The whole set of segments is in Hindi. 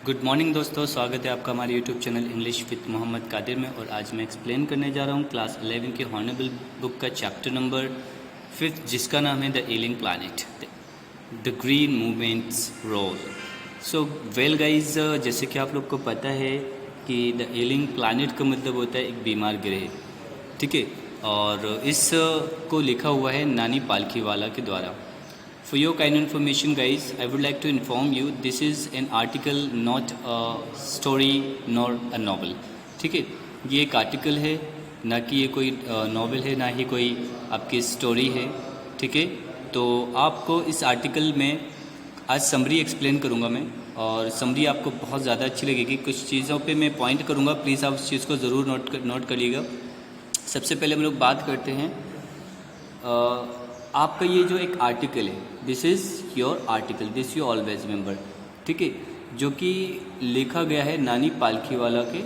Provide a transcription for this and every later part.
गुड मॉर्निंग दोस्तों, स्वागत है आपका हमारे YouTube channel English with Mohammad Kadir में। और आज मैं एक्सप्लेन करने जा रहा हूँ क्लास 11 की हॉर्नेबल बुक का चैप्टर नंबर 5, जिसका नाम है the ailing planet, the green movement's role. So well guys, जैसे कि आप लोग को पता है कि द एलिंग प्लानट का मतलब होता है एक बीमार ग्रह, ठीक है। और इस को लिखा हुआ है नानी पालखीवाला के द्वारा। For your kind information guys, I would like to inform you this is an article, not a story nor a novel। ठीक है, ये एक आर्टिकल है, ना कि ये कोई नॉवल है, ना ही कोई आपकी स्टोरी है, ठीक है। तो आपको इस आर्टिकल में आज समरी एक्सप्लेन करूँगा मैं, और समरी आपको बहुत ज़्यादा अच्छी लगेगी। कुछ चीज़ों पे मैं पॉइंट करूँगा, प्लीज़ आप उस चीज़ को ज़रूर नोट करिएगा। सबसे पहले हम लोग बात करते हैं आपका ये जो एक आर्टिकल है, this is your article, this you always remember, ठीक है, जो कि लिखा गया है नानी पालखीवाला के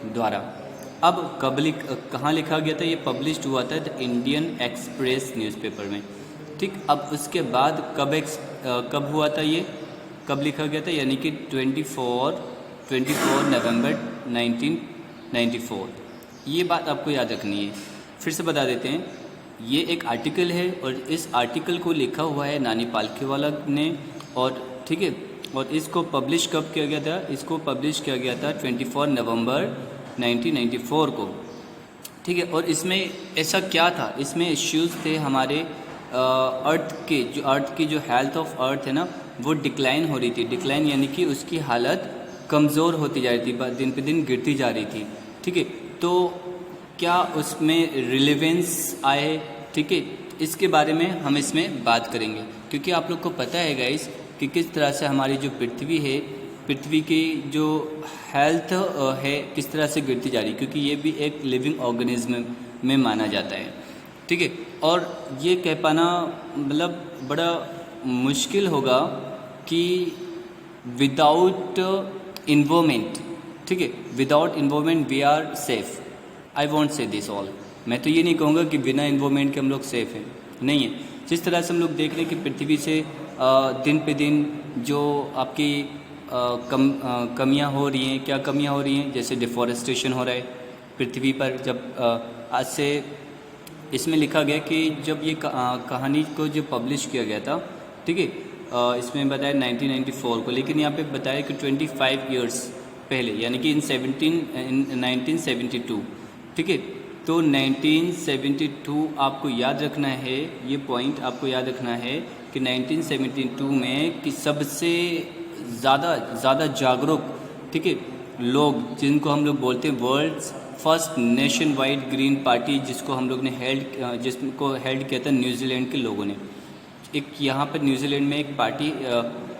द्वारा। अब कहाँ लिखा गया था? ये पब्लिश्ड हुआ था द इंडियन एक्सप्रेस न्यूज़पेपर में, ठीक। अब उसके बाद कब हुआ था, ये कब लिखा गया था? यानी कि 24 नवंबर 1994। ये बात आपको याद रखनी है। फिर से बता देते हैं, ये एक आर्टिकल है और इस आर्टिकल को लिखा हुआ है नानी पालखीवाला ने, और ठीक है। और इसको पब्लिश कब किया गया था? इसको पब्लिश किया गया था 24 नवंबर 1994 को, ठीक है। और इसमें ऐसा क्या था? इसमें इश्यूज़ थे हमारे अर्थ की जो हेल्थ ऑफ अर्थ है ना, वो डिक्लाइन हो रही थी। डिक्लाइन यानी कि उसकी हालत कमज़ोर होती जा रही थी, दिन पे दिन गिरती जा रही थी, ठीक है। तो क्या उसमें रिलेवेंस आए, ठीक है, इसके बारे में हम इसमें बात करेंगे। क्योंकि आप लोग को पता है गाइस कि किस तरह से हमारी जो पृथ्वी है, पृथ्वी की जो हेल्थ है किस तरह से गिरती जा रही है, क्योंकि ये भी एक लिविंग ऑर्गेनिज्म में माना जाता है, ठीक है। और ये कह पाना मतलब बड़ा मुश्किल होगा कि विदाउट इन्वॉल्वमेंट, ठीक है, without involvement we are safe. I want say this all. मैं तो ये नहीं कहूँगा कि बिना इन्वॉल्वमेंट के हम लोग सेफ़ हैं, नहीं है। जिस तरह से हम लोग देख रहे हैं कि पृथ्वी से दिन पे दिन जो आपकी कमियाँ हो रही हैं, क्या कमियाँ हो रही हैं? जैसे डिफॉरेस्टेशन हो रहा है पृथ्वी पर। जब आज से इसमें लिखा गया कि जब ये कहानी को जो पब्लिश किया गया था, ठीक है, इसमें बताया 1994 को, लेकिन यहाँ पे बताया कि 25 ईयर्स पहले, यानी कि इन 1972, ठीक है। तो 1972 आपको याद रखना है, ये पॉइंट आपको याद रखना है कि 1972 में कि सबसे ज़्यादा जागरूक, ठीक है, लोग, जिनको हम लोग बोलते हैं world's first nationwide green party, जिसको हम लोग ने जिसको हेल्ड किया था न्यूजीलैंड के लोगों ने। एक यहाँ पर न्यूजीलैंड में एक पार्टी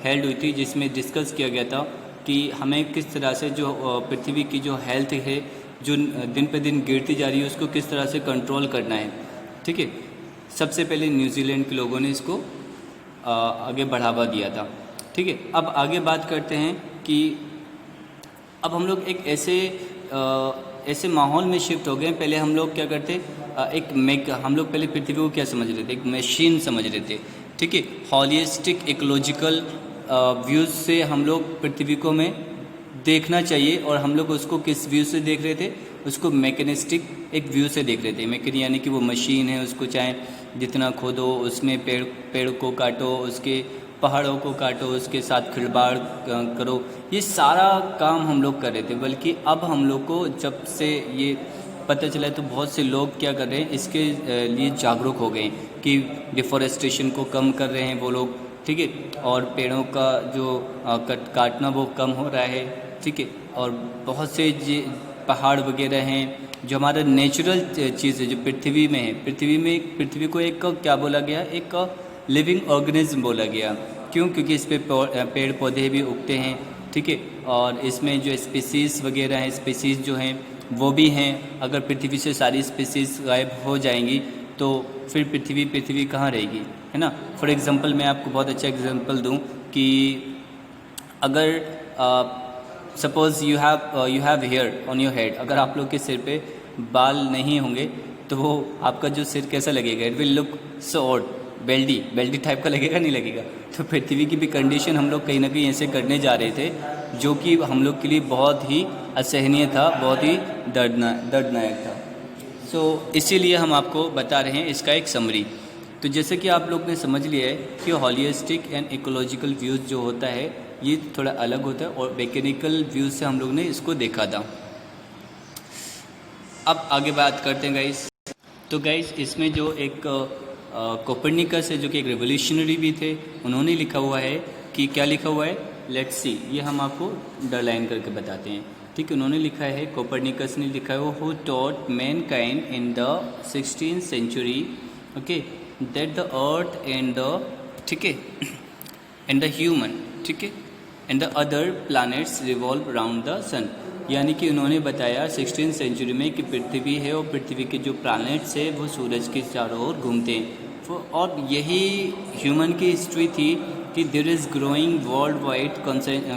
हेल्ड हुई थी, जिसमें डिस्कस किया गया था कि हमें किस तरह से जो पृथ्वी की जो हेल्थ है, जो दिन पे दिन गिरती जा रही है, उसको किस तरह से कंट्रोल करना है, ठीक है। सबसे पहले न्यूजीलैंड के लोगों ने इसको आगे बढ़ावा दिया था, ठीक है। अब आगे बात करते हैं कि अब हम लोग एक ऐसे माहौल में शिफ्ट हो गए। पहले हम लोग क्या करते, हम लोग पहले पृथ्वी को क्या समझ रहे थे? एक मशीन समझ रहे थे, ठीक है। हॉलिस्टिक इकोलॉजिकल व्यूज़ से हम लोग पृथ्वी को में देखना चाहिए, और हम लोग उसको किस व्यू से देख रहे थे? उसको मैकेनिस्टिक एक व्यू से देख रहे थे। मैकेन यानी कि वो मशीन है, उसको चाहे जितना खोदो, उसमें पेड़ को काटो, उसके पहाड़ों को काटो, उसके साथ खिलवाड़ करो, ये सारा काम हम लोग कर रहे थे। बल्कि अब हम लोग को जब से ये पता चला है, तो बहुत से लोग क्या कर रहे हैं, इसके लिए जागरूक हो गए कि डिफॉरेस्टेशन को कम कर रहे हैं वो लोग, ठीक है। और पेड़ों का जो काटना वो कम हो रहा है, ठीक है। और बहुत से पहाड़ वगैरह हैं, जो हमारा नेचुरल चीज़ है जो पृथ्वी में है। पृथ्वी को एक क्या बोला गया? एक लिविंग ऑर्गेनिज्म बोला गया। क्यों? क्योंकि इस पे पेड़ पौधे भी उगते हैं, ठीक है। और इसमें जो स्पीसीज़ वगैरह हैं, स्पीसीज़ जो हैं वो भी हैं। अगर पृथ्वी से सारी स्पीसीज़ गायब हो जाएंगी तो फिर पृथ्वी कहाँ रहेगी, है ना। फॉर एग्ज़ाम्पल मैं आपको बहुत अच्छा एग्जांपल दूं कि अगर suppose you have hair on your head, अगर आप लोग के सिर पे बाल नहीं होंगे तो वो आपका जो सिर कैसा लगेगा? It will look so odd, Beldih type का लगेगा, नहीं लगेगा? तो पृथ्वी की भी कंडीशन हम लोग कहीं ना कहीं ऐसे करने जा रहे थे जो कि हम लोग के लिए बहुत ही असहनीय था, बहुत ही दर्दनाक था। सो इसीलिए हम आपको बता रहे हैं इसका एक समरी। तो जैसे कि आप लोग ने समझ लिया है कि हॉलिस्टिक एंड इकोलॉजिकल व्यूज़ जो होता है ये थोड़ा अलग होता है और मैकेनिकल व्यूज़ से हम लोग ने इसको देखा था। अब आगे बात करते हैं गाइस। तो गाइस इसमें जो एक कोपर्निकस है जो कि एक रेवोल्यूशनरी भी थे, उन्होंने लिखा हुआ है कि क्या लिखा हुआ है, लेट्स सी, ये हम आपको अंडरलाइन करके बताते हैं। ठीक है, उन्होंने लिखा है, कोपर्निकस ने लिखा है, who taught mankind in the 16th century, okay, that the earth and the, ठीक है, एंड द ह्यूमन, ठीक है, and the other planets revolve around the sun. यानी कि उन्होंने बताया 16th सेंचुरी में कि पृथ्वी है और पृथ्वी के जो प्लैनेट्स है वो सूरज के चारों ओर घूमते हैं। और यही ह्यूमन की हिस्ट्री थी कि there is growing worldwide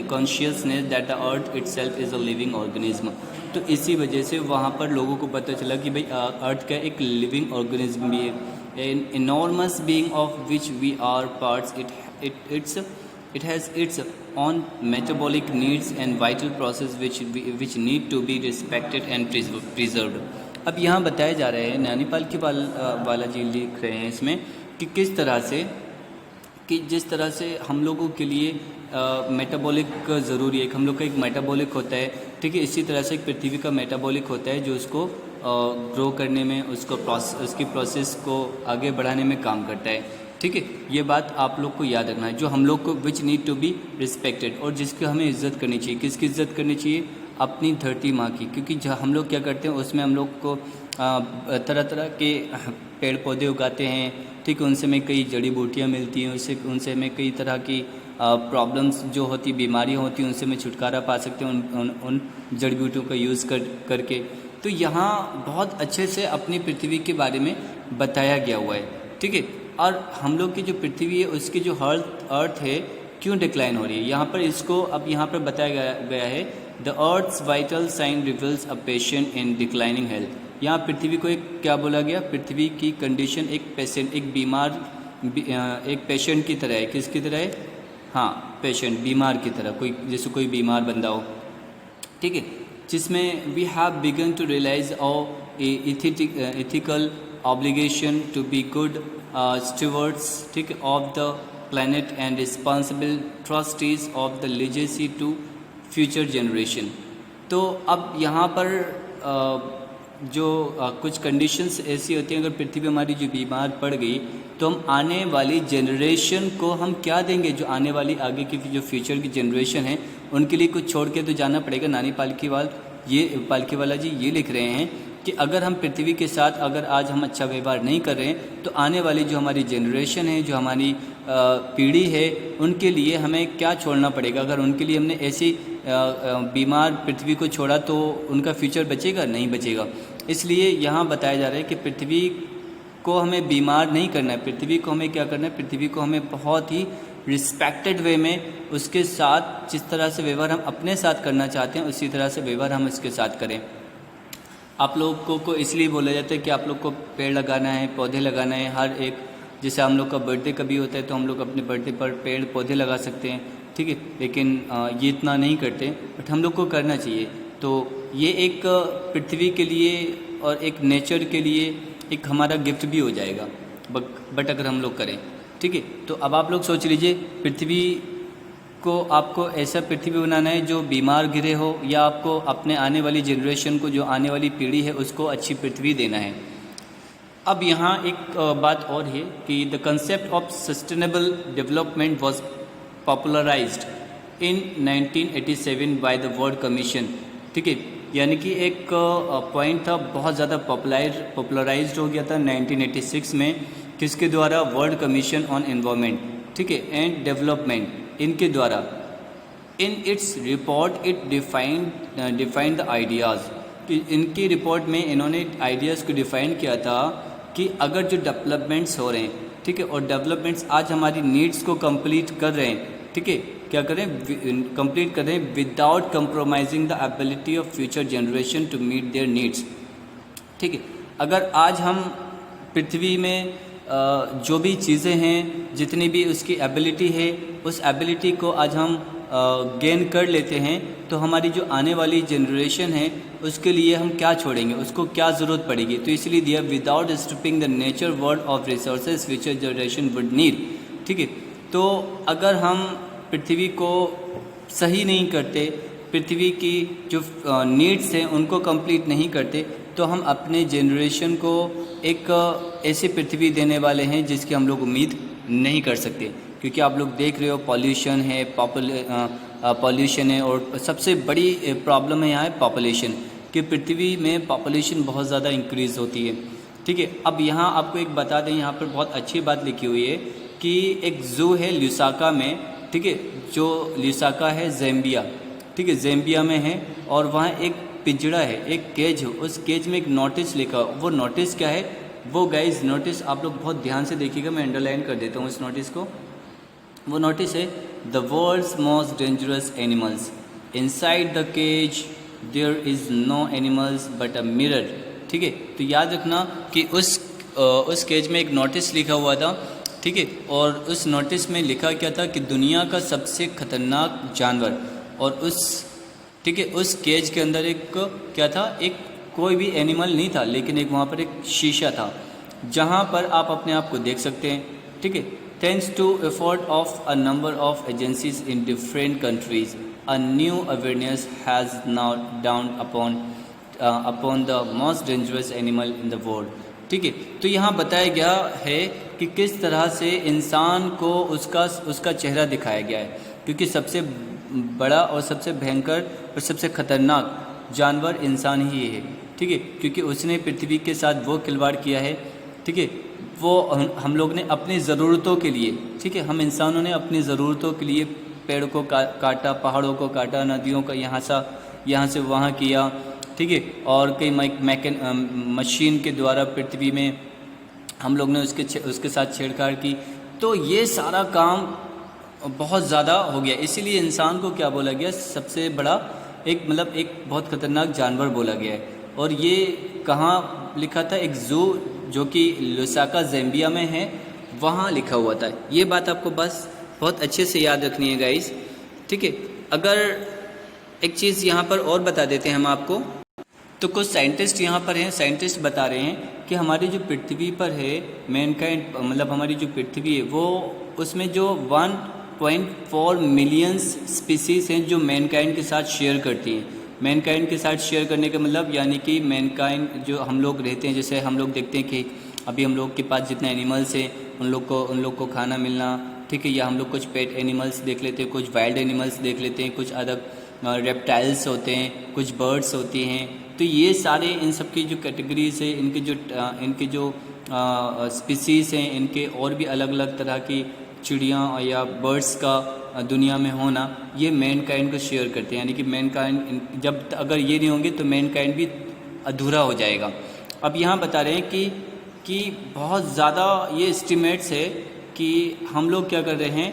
consciousness that the earth itself is a living organism. तो इसी वजह से वहाँ पर लोगों को पता चला कि भाई अर्थ का एक लिविंग ऑर्गेनिज्म भी है, an enormous being of which we are parts, it has its own metabolic needs and vital process which need to be respected and preserved। अब यहाँ बताया जा रहा है, नानीपाल की वाला जी लिख रहे हैं इसमें कि किस तरह से, कि जिस तरह से हम लोगों के लिए मेटाबॉलिक ज़रूरी है, हम लोग का एक मेटाबॉलिक होता है, ठीक है, इसी तरह से एक पृथ्वी का मेटाबॉलिक होता है जो उसको ग्रो करने में, उसकी प्रोसेस को आगे बढ़ाने में काम करता है। ठीक है, ये बात आप लोग को याद रखना है, जो हम लोग को which need to be respected, और जिसकी हमें इज्जत करनी चाहिए। किसकी इज्जत करनी चाहिए? अपनी धरती माँ की, क्योंकि जहाँ हम लोग क्या करते हैं उसमें हम लोग को तरह तरह के पेड़ पौधे उगाते हैं, ठीक है, उनसे हमें कई जड़ी बूटियाँ मिलती हैं, उनसे हमें कई तरह की प्रॉब्लम्स जो होती, बीमारियाँ होती हैं, उनसे हमें छुटकारा पा सकते हैं उन जड़ी बूटियों का यूज़ करके। तो यहाँ बहुत अच्छे से अपनी पृथ्वी के बारे में बताया गया हुआ है, ठीक है। और हम लोग की जो पृथ्वी है उसकी जो अर्थ है क्यों डिक्लाइन हो रही है, यहाँ पर इसको अब यहाँ पर बताया गया है, the earth's vital signs reveals a patient in declining health. यहाँ पृथ्वी को एक क्या बोला गया, पृथ्वी की कंडीशन एक पेशेंट, एक बीमार, एक पेशेंट की तरह है। किसकी तरह है? हाँ, पेशेंट, बीमार की तरह, कोई जैसे कोई बीमार बंदा हो, ठीक है, जिसमें we have begun to realise our ethical obligation to be good stewards, ठीक है, of the planet and responsible trustees of the legacy to future generation। तो अब यहाँ पर जो कुछ कंडीशंस ऐसी होती हैं, अगर पृथ्वी हमारी जो बीमार पड़ गई तो हम आने वाली जनरेशन को हम क्या देंगे, जो आने वाली आगे की जो फ्यूचर की जनरेशन है उनके लिए कुछ छोड़ के तो जाना पड़ेगा। नानी पालकी वाला जी ये लिख रहे हैं कि अगर हम पृथ्वी के साथ अगर आज हम अच्छा व्यवहार नहीं कर रहे हैं तो आने वाली जो हमारी जनरेशन है, जो हमारी पीढ़ी है, उनके लिए हमें क्या छोड़ना पड़ेगा। अगर उनके लिए हमने ऐसी बीमार पृथ्वी को छोड़ा तो उनका फ्यूचर बचेगा? नहीं बचेगा। इसलिए यहाँ बताया जा रहा है कि पृथ्वी को हमें बीमार नहीं करना है, पृथ्वी को हमें क्या करना है, पृथ्वी को हमें बहुत ही रिस्पेक्टेड वे में उसके साथ, जिस तरह से व्यवहार हम अपने साथ करना चाहते हैं उसी तरह से व्यवहार हम इसके साथ करें। आप लोगों को इसलिए बोला जाता है कि आप लोग को पेड़ लगाना है, पौधे लगाना है। हर एक, जैसे हम लोग का बर्थडे कभी होता है तो हम लोग अपने बर्थडे पर पेड़ पौधे लगा सकते हैं, ठीक है, लेकिन ये इतना नहीं करते, बट हम लोग को करना चाहिए। तो ये एक पृथ्वी के लिए और एक नेचर के लिए एक हमारा गिफ्ट भी हो जाएगा, बट अगर हम लोग करें, ठीक है। तो अब आप लोग सोच लीजिए, पृथ्वी को आपको ऐसा पृथ्वी बनाना है जो बीमार गिरे हो, या आपको अपने आने वाली जनरेशन को, जो आने वाली पीढ़ी है, उसको अच्छी पृथ्वी देना है। अब यहाँ एक बात और है कि the concept of sustainable development was popularised in 1987 by the world commission, ठीक है, यानी कि एक पॉइंट था, बहुत ज़्यादा पॉपुलराइज्ड हो गया था 1986 में, किसके द्वारा? वर्ल्ड कमीशन ऑन एनवायरनमेंट, ठीक है, एंड डेवलपमेंट, इनके द्वारा। In its report it defined the ideas. इनकी रिपोर्ट में इन्होंने आइडियाज़ को डिफ़ाइन किया था कि अगर जो डेवलपमेंट्स हो रहे हैं, ठीक है, और डेवलपमेंट्स आज हमारी नीड्स को कंप्लीट कर रहे हैं, ठीक है, क्या करें, कंप्लीट कर रहे हैं without compromising the ability of future generation to meet their needs, ठीक है। अगर आज हम पृथ्वी में जो भी चीज़ें हैं, जितनी भी उसकी एबिलिटी है, उस एबिलिटी को आज हम गेन कर लेते हैं तो हमारी जो आने वाली जनरेशन है उसके लिए हम क्या छोड़ेंगे, उसको क्या ज़रूरत पड़ेगी। तो इसलिए दिया without stripping the nature world of resources future generation would need. ठीक है, तो अगर हम पृथ्वी को सही नहीं करते, पृथ्वी की जो नीड्स हैं उनको कंप्लीट नहीं करते, तो हम अपने जनरेशन को एक ऐसी पृथ्वी देने वाले हैं जिसकी हम लोग उम्मीद नहीं कर सकते। क्योंकि आप लोग देख रहे हो पॉल्यूशन है, पॉल्यूशन है, और सबसे बड़ी प्रॉब्लम है यहाँ है पॉपुलेशन, कि पृथ्वी में पॉपुलेशन बहुत ज़्यादा इंक्रीज़ होती है। ठीक है, अब यहाँ आपको एक बता दें, यहाँ पर बहुत अच्छी बात लिखी हुई है कि एक ज़ू है ल्यूसाका में। ठीक है, जो ल्यूसाका है ज़ैम्बिया, ठीक है, ज़ैम्बिया में है, और वहाँ एक पिंजड़ा है, एक केज है, उस केज में एक नोटिस लिखा। वो नोटिस क्या है, वो गाइज नोटिस आप लोग बहुत ध्यान से देखिएगा, मैं अंडरलाइन कर देता हूँ इस नोटिस को। वो नोटिस है the world's most dangerous animals inside the cage there is no animals but a mirror. ठीक है, तो याद रखना कि उस केज में एक नोटिस लिखा हुआ था। ठीक है, और उस नोटिस में लिखा क्या था कि दुनिया का सबसे खतरनाक जानवर, और ठीक है, उस केज के अंदर एक क्या था, एक कोई भी एनिमल नहीं था, लेकिन एक वहाँ पर एक शीशा था जहाँ पर आप अपने आप को देख सकते हैं। ठीक है, thanks to effort of a number of agencies in different countries a new awareness has now down upon the most dangerous animal in the world. ठीक है, तो यहाँ बताया गया है कि किस तरह से इंसान को उसका चेहरा दिखाया गया है, क्योंकि सबसे बड़ा और सबसे भयंकर और सबसे खतरनाक जानवर इंसान ही है। ठीक है, क्योंकि उसने पृथ्वी के साथ वो खिलवाड़ किया है। ठीक है, वो हम लोग ने अपनी ज़रूरतों के लिए, ठीक है, हम इंसानों ने अपनी ज़रूरतों के लिए पेड़ को काटा, पहाड़ों को काटा, नदियों का यहाँ से वहाँ किया। ठीक है, और कई मशीन के द्वारा पृथ्वी में हम लोग ने उसके साथ छेड़छाड़ की। तो ये सारा काम बहुत ज़्यादा हो गया, इसीलिए इंसान को क्या बोला गया, सबसे बड़ा एक बहुत ख़तरनाक जानवर बोला गया है। और ये कहाँ लिखा था, एक ज़ू जो कि ल्यूसाका ज़ैम्बिया में है, वहाँ लिखा हुआ था। ये बात आपको बस बहुत अच्छे से याद रखनी है गाइस। ठीक है, अगर एक चीज़ यहाँ पर और बता देते हैं हम आपको, तो कुछ साइंटिस्ट यहाँ पर हैं, साइंटिस्ट बता रहे हैं कि हमारी जो पृथ्वी पर है मैनकाइंड, हमारी जो पृथ्वी है वो उसमें जो 1.4 मिलियन स्पीसीज़ हैं जो मैनकाइंड के साथ शेयर करती हैं। मैनकाइंड के साथ शेयर करने का मतलब यानी कि मैनकाइंड जो हम लोग रहते हैं, जैसे हम लोग देखते हैं कि अभी हम लोग के पास जितने एनिमल्स हैं उन लोग को खाना मिलना। ठीक है, या हम लोग कुछ पेट एनिमल्स देख लेते हैं, कुछ वाइल्ड एनिमल्स देख लेते हैं, कुछ अदर रेप्टाइल्स होते हैं, कुछ बर्ड्स होती हैं। तो ये सारे इन सब की जो कैटेगरीज है, इनके जो स्पीसीज़ हैं, इनके और भी अलग अलग तरह की चिड़िया या बर्ड्स का दुनिया में होना, ये मैनकाइंड को शेयर करते हैं। यानी कि मैनकाइंड जब अगर ये नहीं होंगे तो मैनकाइंड भी अधूरा हो जाएगा। अब यहाँ बता रहे हैं कि बहुत ज़्यादा ये एस्टिमेट्स है कि हम लोग क्या कर रहे हैं,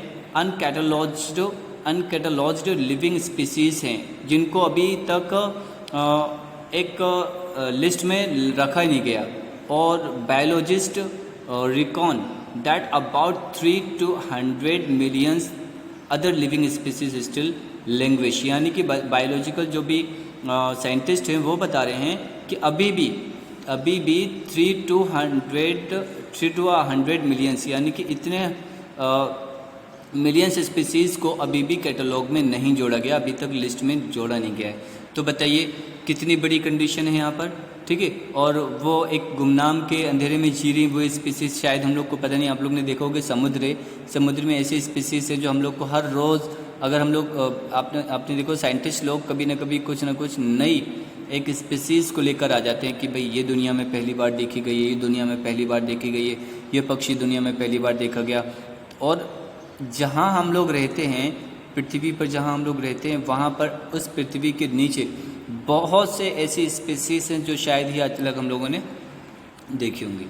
अनकैटलॉज्ड लिविंग स्पीसीज़ हैं जिनको अभी तक एक लिस्ट में रखा ही नहीं गया। और biologist recon that about 3 to 100 millions other living species still language. यानी कि बायोलॉजिकल जो भी साइंटिस्ट हैं वो बता रहे हैं कि अभी भी 3 to 100 मिलियंस, यानी कि इतने मिलियंस स्पीसीज़ को अभी भी कैटलॉग में नहीं जोड़ा गया, अभी तक लिस्ट में जोड़ा नहीं गया है। तो बताइए कितनी बड़ी कंडीशन है यहाँ पर। ठीक है, और वो एक गुमनाम के अंधेरे में जी रही वो स्पीसीज़, शायद हम लोग को पता नहीं। आप लोग ने देखा होगा समुद्र में ऐसी स्पीसीज़ है जो हम लोग को हर रोज़, अगर हम लोग आपने देखो साइंटिस्ट लोग कभी ना कभी कुछ ना कुछ नई एक स्पीसीज़ को लेकर आ जाते हैं कि भाई ये दुनिया में पहली बार देखी गई है, ये दुनिया में पहली बार देखी गई है, ये पक्षी दुनिया में पहली बार देखा गया। और जहाँ हम लोग रहते हैं, पृथ्वी पर जहाँ हम लोग रहते हैं, वहाँ पर उस पृथ्वी के नीचे बहुत से ऐसी स्पीसीज़ हैं जो शायद ही आज तक हम लोगों ने देखी होंगी।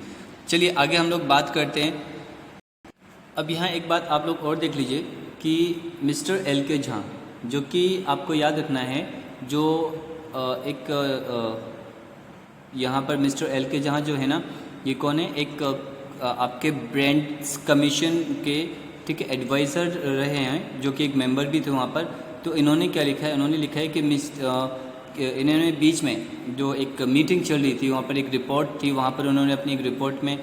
चलिए आगे हम लोग बात करते हैं। अब यहाँ एक बात आप लोग और देख लीजिए कि मिस्टर एल.के. झा, जो कि आपको याद रखना है, जो यहाँ पर मिस्टर एल.के. झा जो है ना, ये कौन है, एक आपके ब्रांड्स कमीशन के ठीक है, एडवाइज़र रहे हैं, जो कि एक मेंबर भी थे वहाँ पर। तो इन्होंने क्या लिखा है, इन्होंने लिखा है कि इन्होंने बीच में जो एक मीटिंग चल रही थी वहाँ पर एक रिपोर्ट थी, वहाँ पर उन्होंने अपनी एक रिपोर्ट में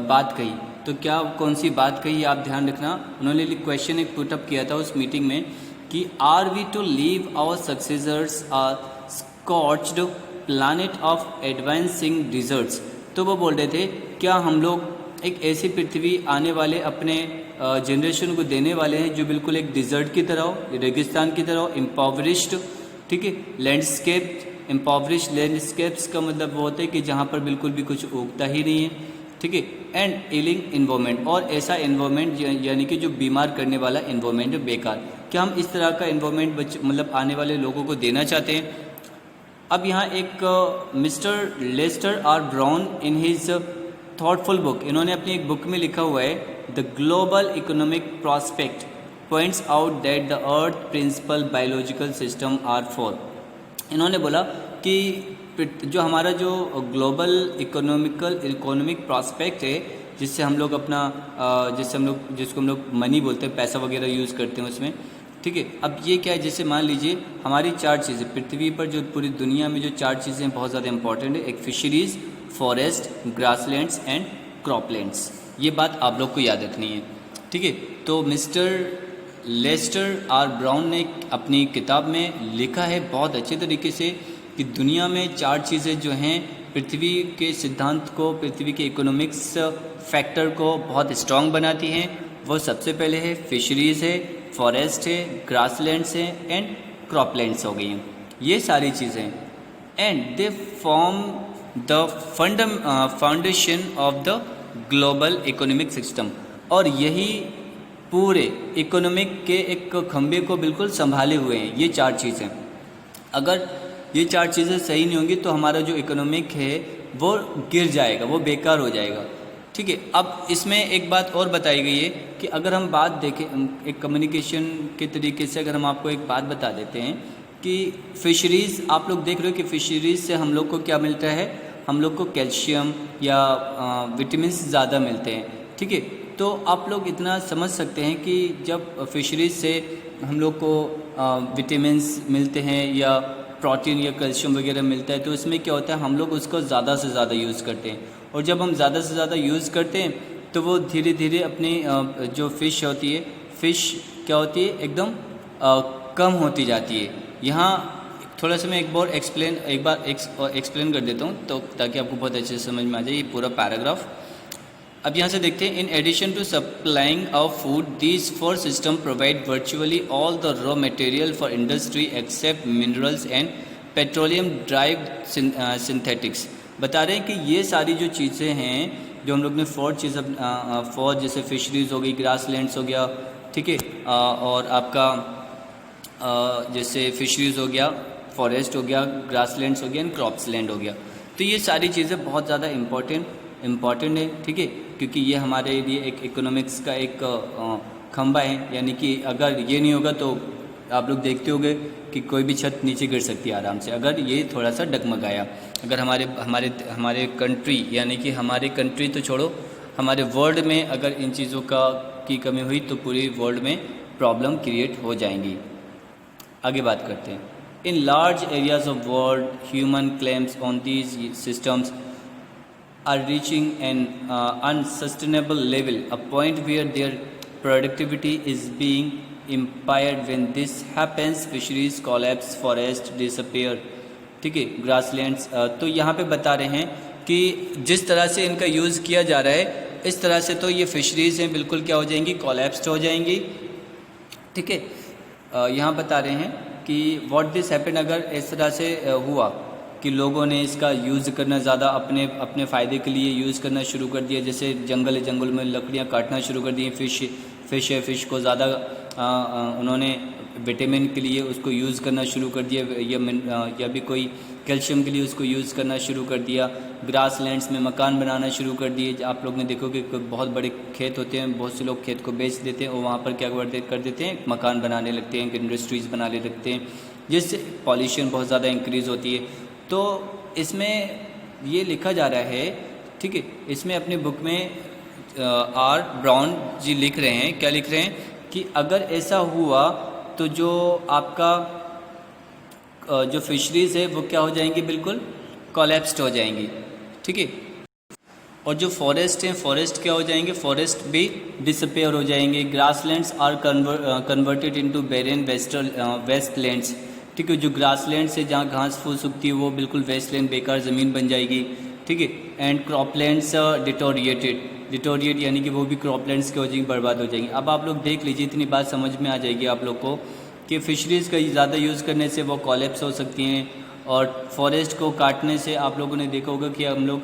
बात कही। तो क्या कौन सी बात कही आप ध्यान रखना। उन्होंने क्वेश्चन एक पुटअप किया था उस मीटिंग में कि are we to leave our successors are scorched planet of advancing deserts. तो वो बोल रहे थे क्या हम लोग एक ऐसी पृथ्वी आने वाले अपने जनरेशन को देने वाले हैं जो बिल्कुल एक डिज़र्ट की तरह हो, रेगिस्तान की तरह हो, इम्पॉवरिश्ड, ठीक है, लैंडस्केप। इम्पॉवरिश्ड लैंडस्केप्स का मतलब वो होता है कि जहाँ पर बिल्कुल भी कुछ उगता ही नहीं है, ठीक है, एंड इलिंग इन्वायरमेंट, और ऐसा इन्वायरमेंट यानी कि जो बीमार करने वाला इन्वायरमेंट है, बेकार। क्या हम इस तरह का इन्वायरमेंट मतलब आने वाले लोगों को देना चाहते हैं? अब यहाँ एक mister Lester R Brown in his thoughtful book, इन्होंने अपनी एक बुक में लिखा हुआ है the global economic prospect points out that the earth principal biological system are four. इन्होंने बोला कि जो हमारा जो ग्लोबल इकोनॉमिक प्रॉस्पेक्ट है, जिससे हम लोग अपना जिसको हम लोग मनी बोलते हैं, पैसा वगैरह यूज़ करते हैं उसमें, ठीक है। अब ये क्या है, जैसे मान लीजिए हमारी 4 चीज़ें पृथ्वी पर, जो पूरी दुनिया में जो 4 चीज़ें बहुत ज़्यादा इंपॉर्टेंट है, एक fisheries, forest, grasslands and croplands. ये बात आप लोग को याद रखनी है, ठीक है। तो मिस्टर लेस्टर आर ब्राउन ने अपनी किताब में लिखा है बहुत अच्छे तरीके से कि दुनिया में 4 चीज़ें जो हैं पृथ्वी के सिद्धांत को, पृथ्वी के इकोनॉमिक्स फैक्टर को बहुत स्ट्रॉन्ग बनाती हैं। वो सबसे पहले है फिशरीज़ है, फॉरेस्ट है, ग्रासलैंड्स है एंड क्रॉपलैंड्स हो गई हैं, ये सारी चीज़ें, and they form the foundation of the global economic system. और यही पूरे इकोनॉमिक के एक खंभे को बिल्कुल संभाले हुए हैं ये 4 चीज़ें। अगर ये 4 चीज़ें सही नहीं होंगी तो हमारा जो इकोनॉमिक है वो गिर जाएगा, वो बेकार हो जाएगा, ठीक है। अब इसमें एक बात और बताई गई है कि अगर हम बात देखें एक कम्युनिकेशन के तरीके से, अगर हम आपको एक बात बता देते हैं कि फ़िशरीज़, आप लोग देख रहे हो कि फ़िशरीज़ से हम लोग को क्या मिलता है, हम लोग को कैल्शियम या विटामिन्स ज़्यादा मिलते हैं, ठीक है। तो आप लोग इतना समझ सकते हैं कि जब फिशरीज़ से हम लोग को विटामिन्स मिलते हैं या प्रोटीन या कैल्शियम वगैरह मिलता है, तो इसमें क्या होता है, हम लोग उसको ज़्यादा से ज़्यादा यूज़ करते हैं, और जब हम ज़्यादा से ज़्यादा यूज़ करते हैं तो वो धीरे धीरे अपनी जो फ़िश होती है, फ़िश क्या होती है, एकदम कम होती जाती है। यहाँ थोड़ा सा मैं एक बार एक्सप्लेन कर देता हूँ तो ताकि आपको बहुत अच्छे से समझ में आ जाए ये पूरा पैराग्राफ। अब यहाँ से देखते हैं, in addition to supplying of food these 4 system provide virtually all the raw material for industry except minerals and petroleum derived synthetics. बता रहे हैं कि ये सारी जो चीज़ें हैं जो हम लोग ने 4 चीज़ 4 जैसे फिशरीज़ हो गई, ग्रासलैंड्स हो गया, ठीक है, और आपका जैसे फिशरीज़ हो गया, फॉरेस्ट हो गया, ग्रासलैंड्स हो गया एंड क्रॉप्सलैंड हो गया। तो ये सारी चीज़ें बहुत ज़्यादा इम्पॉर्टेंट है, ठीक है, क्योंकि ये हमारे लिए एक इकोनॉमिक्स का एक खंभा है। यानी कि अगर ये नहीं होगा तो आप लोग देखते होंगे कि कोई भी छत नीचे गिर सकती है आराम से, अगर ये थोड़ा सा डगमगाया। अगर हमारे कंट्री, यानी कि हमारे कंट्री तो छोड़ो, हमारे वर्ल्ड में अगर इन चीज़ों की कमी हुई तो पूरी वर्ल्ड में प्रॉब्लम क्रिएट हो जाएंगी। आगे बात करते हैं। In large areas of world human claims on these systems are reaching an unsustainable level, a point where their productivity is being impaired. When this happens, fisheries collapse, forest disappear, ठीक है, grasslands। तो यहाँ पे बता रहे हैं कि जिस तरह से इनका यूज़ किया जा रहा है, इस तरह से तो ये फिशरीज़ हैं बिल्कुल क्या हो जाएंगी, कोलैप्स्ड हो जाएंगी, ठीक है। यहाँ बता रहे हैं कि व्हाट दिस हैपन, अगर इस तरह से हुआ कि लोगों ने इसका यूज़ करना ज़्यादा अपने फ़ायदे के लिए यूज़ करना शुरू कर दिया, जैसे जंगल में लकड़ियाँ काटना शुरू कर दी, फ़िश को ज़्यादा उन्होंने विटामिन के लिए उसको यूज़ करना शुरू कर दिया, या भी कोई कैल्शियम के लिए उसको यूज़ करना शुरू कर दिया। ग्रासलैंड्स में मकान बनाना शुरू कर दिए। आप लोग ने देखोगे कि बहुत बड़े खेत होते हैं, बहुत से लोग खेत को बेच देते हैं और वहाँ पर क्या कर देते हैं, मकान बनाने लगते हैं, इंडस्ट्रीज़ बनाने लगते हैं, जिससे पॉल्यूशन बहुत ज़्यादा इंक्रीज़ होती है। तो इसमें ये लिखा जा रहा है, ठीक है, इसमें अपनी बुक में आर ब्राउन जी लिख रहे हैं, क्या लिख रहे हैं कि अगर ऐसा हुआ तो जो आपका जो फिशरीज़ है वो क्या हो जाएंगी, बिल्कुल कोलैप्स्ड हो जाएंगी, ठीक है। और जो फॉरेस्ट हैं, फॉरेस्ट क्या हो जाएंगे, फॉरेस्ट भी डिसअपेयर हो जाएंगे। Grasslands are converted into baron wastelands, ठीक है। जो ग्रासलैंड्स है जहाँ घास फूस उगती है वो बिल्कुल वेस्टलैंड, बेकार ज़मीन बन जाएगी, ठीक है। एंड क्रॉपलैंड्स डिटोरिएट यानी कि वो भी क्रॉपलैंड्स की हो जाएंगी, बर्बाद हो जाएंगी। अब आप लोग देख लीजिए, इतनी बात समझ में आ जाएगी आप लोग को कि फ़िशरीज़ का ज़्यादा यूज़ करने से वो कोलैप्स हो सकती हैं, और फॉरेस्ट को काटने से आप लोगों ने देखा होगा कि हम लोग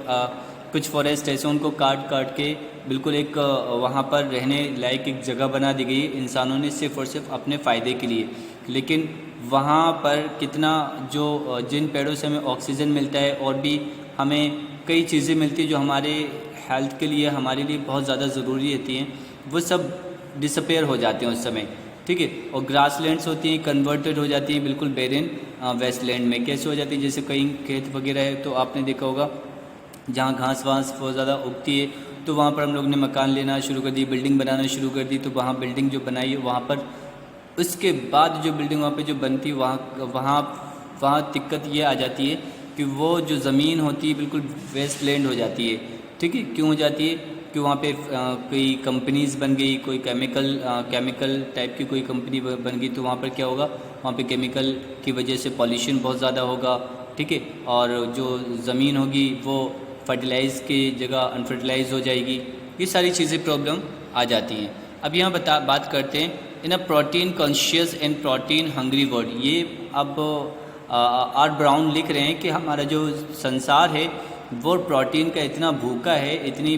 कुछ फॉरेस्ट ऐसे उनको काट के बिल्कुल एक वहाँ पर रहने लायक एक जगह बना दी गई इंसानों ने, सिर्फ़ और सिर्फ अपने फ़ायदे के लिए। लेकिन वहाँ पर कितना जो जिन पेड़ों से हमें ऑक्सीजन मिलता है और भी हमें कई चीज़ें मिलती हैं जो हमारे हेल्थ के लिए, हमारे लिए बहुत ज़्यादा ज़रूरी रहती हैं, वो सब डिसअपेयर हो जाते हैं उस समय, ठीक है। और ग्रासलैंड्स होती हैं कन्वर्टेड हो जाती हैं बिल्कुल बैरन वेस्टलैंड में। कैसे हो जाती है, जैसे कई खेत वगैरह है तो आपने देखा होगा जहाँ घास वास बहुत ज़्यादा उगती है तो वहाँ पर हम लोग ने मकान लेना शुरू कर दी, बिल्डिंग बनाना शुरू कर दी, तो वहाँ बिल्डिंग जो बनाई है वहाँ पर उसके बाद जो बिल्डिंग वहाँ पे जो बनती है वहाँ दिक्कत ये आ जाती है कि वो जो ज़मीन होती है बिल्कुल वेस्टलैंड हो जाती है, ठीक है। क्यों हो जाती है कि वहाँ पे कोई कंपनीज़ बन गई, कोई केमिकल टाइप की कोई कंपनी बन गई, तो वहाँ पर क्या होगा, वहाँ पे केमिकल की वजह से पॉल्यूशन बहुत ज़्यादा होगा, ठीक है। और जो ज़मीन होगी वो फर्टिलाइज़ की जगह अनफर्टिलाइज हो जाएगी। ये सारी चीज़ें प्रॉब्लम आ जाती हैं। अब यहाँ बात करते हैं in a protein conscious and protein hungry world. ये अब आर ब्राउन लिख रहे हैं कि हमारा जो संसार है वो प्रोटीन का इतना भूखा है, इतनी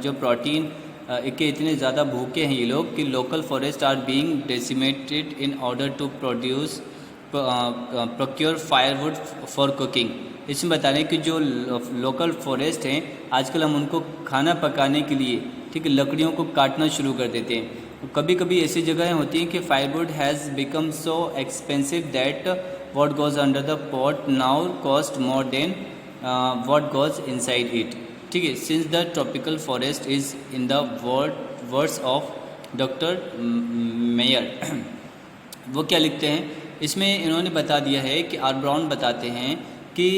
जो प्रोटीन के इतने ज़्यादा भूखे हैं ये लोग कि local forest are being decimated in order to procure firewood for cooking. इसमें बता रहे हैं कि जो लोकल फॉरेस्ट हैं आजकल हम उनको खाना पकाने के लिए, ठीक है, लकड़ियों को काटना शुरू कर देते हैं। कभी कभी ऐसी जगहें होती हैं कि firewood has become so expensive that what goes under the pot now cost more than what goes inside it, ठीक है। Since the tropical forest is in the words of doctor mayor. वो क्या लिखते हैं इसमें, इन्होंने बता दिया है कि आर ब्राउन बताते हैं कि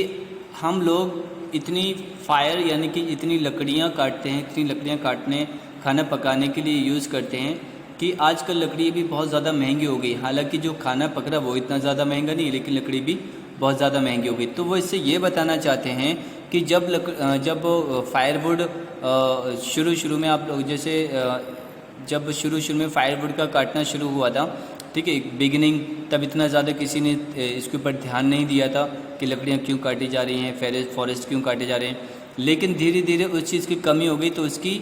हम लोग इतनी फायर यानी कि इतनी लकड़ियाँ काटते हैं, इतनी लकड़ियाँ काटने खाना पकाने के लिए यूज़ करते हैं कि आजकल लकड़ी भी बहुत ज़्यादा महंगी हो गई। हालांकि जो खाना पक रहा वो इतना ज़्यादा महंगा नहीं, लेकिन लकड़ी भी बहुत ज़्यादा महंगी हो गई। तो वो इससे ये बताना चाहते हैं कि जब फायरवुड शुरू में आप लोग जैसे जब शुरू में फायरवुड का काटना शुरू हुआ था, ठीक है, बिगिनिंग, तब इतना ज़्यादा किसी ने इसके ऊपर ध्यान नहीं दिया था कि लकड़ियाँ क्यों काटी जा रही हैं, फॉरेस्ट क्यों काटे जा रहे हैं। लेकिन धीरे धीरे उस चीज़ की कमी हो गई तो उसकी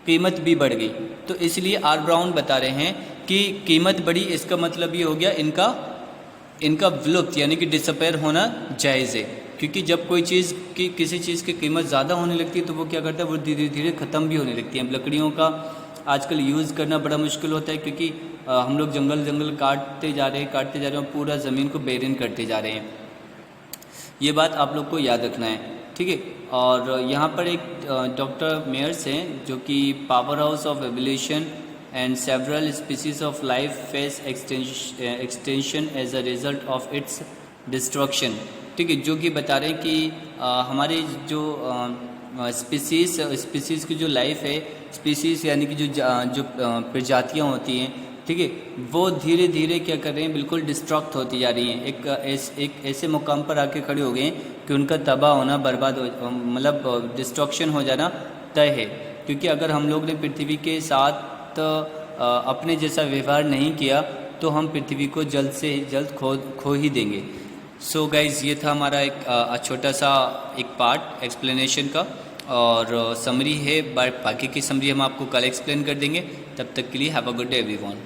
कीमत भी बढ़ गई। तो इसलिए आर ब्राउन बता रहे हैं कि कीमत बढ़ी, इसका मतलब ये हो गया इनका विलुप्त यानी कि डिसअपेयर होना जायज़ है। क्योंकि जब कोई चीज़ की किसी चीज़ की कीमत ज़्यादा होने लगती है तो वो क्या करता है, वो धीरे धीरे ख़त्म भी होने लगती है। अब लकड़ियों का आजकल यूज़ करना बड़ा मुश्किल होता है क्योंकि हम लोग जंगल काटते जा रहे हैं, पूरा ज़मीन को बेरन करते जा रहे हैं। ये बात आप लोग को याद रखना है, ठीक है। और यहाँ पर एक डॉक्टर मेयर्स हैं जो कि powerhouse of evolution and several species of life face extension as a result of its destruction, ठीक है, जो कि बता रहे हैं कि हमारे जो स्पीसीज़ की जो लाइफ है, स्पीसीज़ यानी कि जो प्रजातियाँ होती हैं, ठीक है, वो धीरे धीरे क्या कर रहे हैं, बिल्कुल डिस्ट्रक्ट होती जा रही हैं। एक ऐसे मुकाम पर आके खड़े हो गए हैं कि उनका तबाह होना, बर्बाद हो, मतलब डिस्ट्रक्शन हो जाना तय है। क्योंकि अगर हम लोग ने पृथ्वी के साथ अपने जैसा व्यवहार नहीं किया तो हम पृथ्वी को जल्द से जल्द खो ही देंगे। सो गाइज़, ये था हमारा एक छोटा सा एक पार्ट एक्सप्लेनेशन का, और समरी है, बाकी की समरी हम आपको कल एक्सप्लेन कर देंगे। तब तक के लिए have a good day everyone.